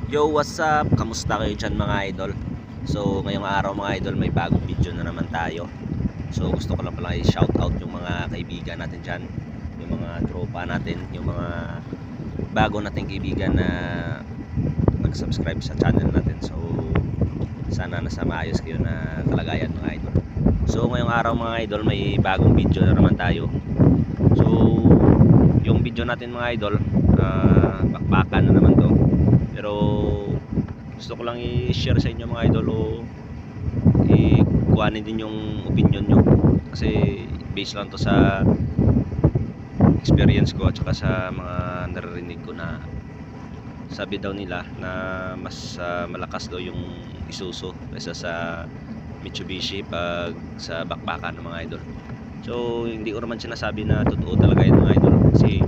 Yo, what's up? Kamusta kayo dyan mga idol? So, ngayong araw mga idol, may bagong video na naman tayo. So, gusto ko lang pala i-shoutout yung mga kaibigan natin dyan, yung mga tropa natin, yung mga bago nating kaibigan na nag-subscribe sa channel natin. So, sana nasa maayos kayo na kalagayan mga idol. So, ngayong araw mga idol, may bagong video na naman tayo. So, yung video natin mga idol, bakbakan na naman to. Pero gusto ko lang i-share sa inyo mga idol o ikuhanin din yung opinion nyo, kasi based lang to sa experience ko at saka sa mga naririnig ko na sabi daw nila na mas malakas daw yung Isuzu kaysa sa Mitsubishi pag sa bakbakan ng mga idol. So hindi ko naman sinasabi na totoo talaga yun mga idol, kasi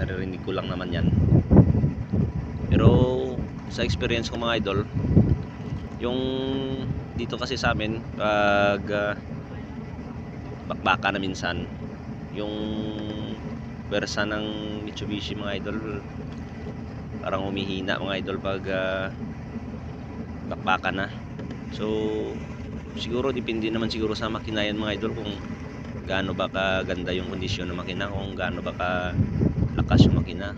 naririnig ko lang naman yan. Pero sa experience ko mga idol, yung dito kasi sa amin pag bakbaka na minsan, yung pwersa ng Mitsubishi mga idol parang humihina mga idol pag bakbaka na. So siguro depende naman siguro sa makina yan mga idol, kung gaano ba kaganda yung kondisyon ng makina, kung gaano ba kalakas yung makina.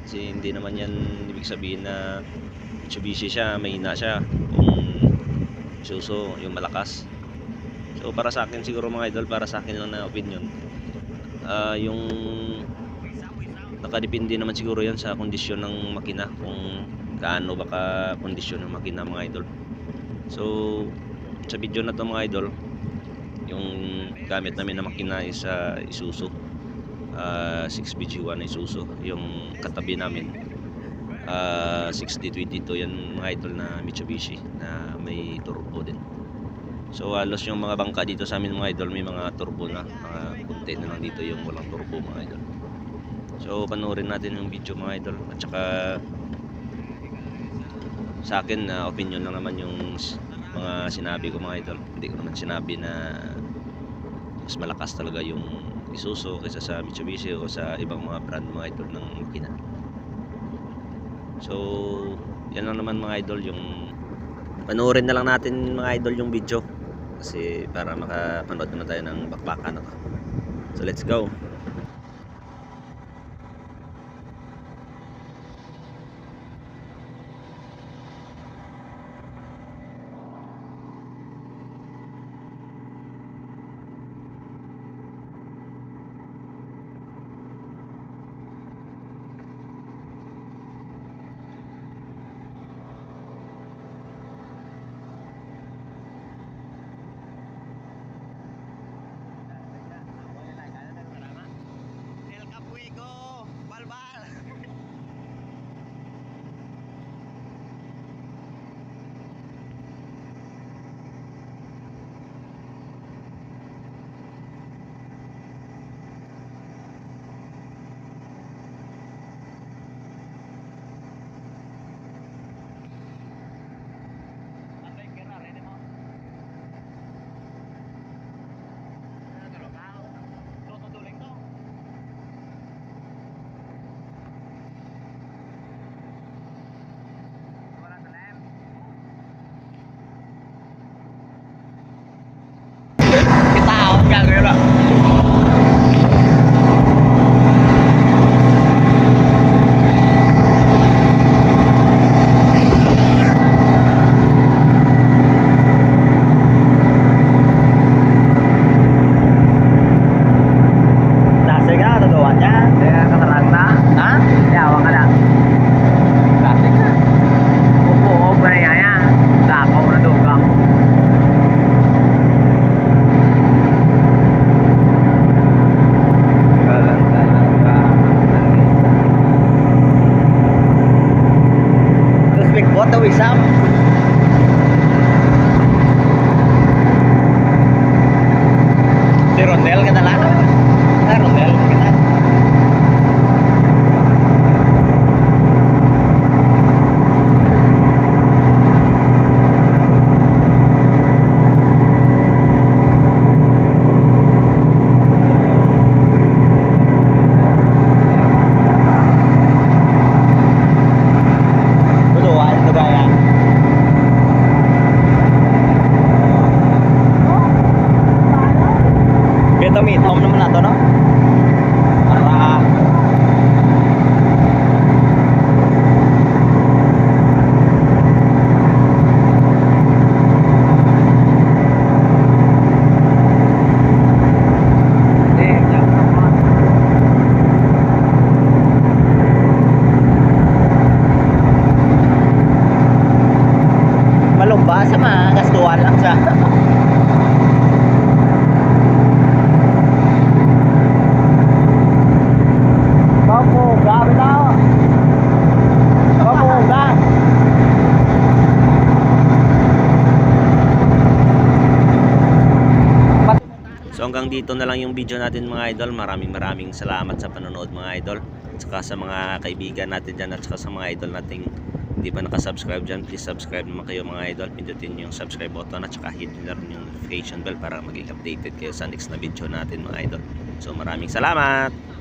Kasi hindi naman yan ibig sabihin na Mitsubishi siya, mahina siya, kung Isuzu yung malakas. So para sa akin siguro mga idol, para sa akin lang na opinion, yung nakadepende naman siguro yan sa kondisyon ng makina, kung gaano ba ka kondisyon ng makina mga idol. So sa video na to mga idol, yung gamit namin na makina is Isuzu 6BG1 Isuzu. Yung katabi namin 6022 yan mga idol, na Mitsubishi na may turbo din. So halos yung mga bangka dito sa amin mga idol may mga turbo na, konti na lang dito yung walang turbo mga idol. So panoorin natin yung video mga idol, at saka sa akin na opinion lang naman yung mga sinabi ko mga idol. Hindi ko naman sinabi na mas malakas talaga yung Isuzu kaysa sa Mitsubishi o sa ibang mga brand mga idol ng makina. So yan lang naman mga idol, yung panoorin na lang natin mga idol yung video, kasi para makapanood naman tayo ng bakbakan na to. So let's go. Gagawin lang. What the wisam? Si Rondel kita lang. Rondel kita. Basta magastuhan lang siya. Pamuga, wala. Pamuga. So hanggang dito na lang yung video natin mga idol. Maraming salamat sa panonood mga idol. At saka sa mga kaibigan natin dyan at saka sa mga idol nating hindi pa nakasubscribe dyan, please subscribe naman kayo mga idol. Pindutin yung subscribe button at saka hit nyo na rin yung notification bell para maging updated kayo sa next na video natin mga idol. So maraming salamat!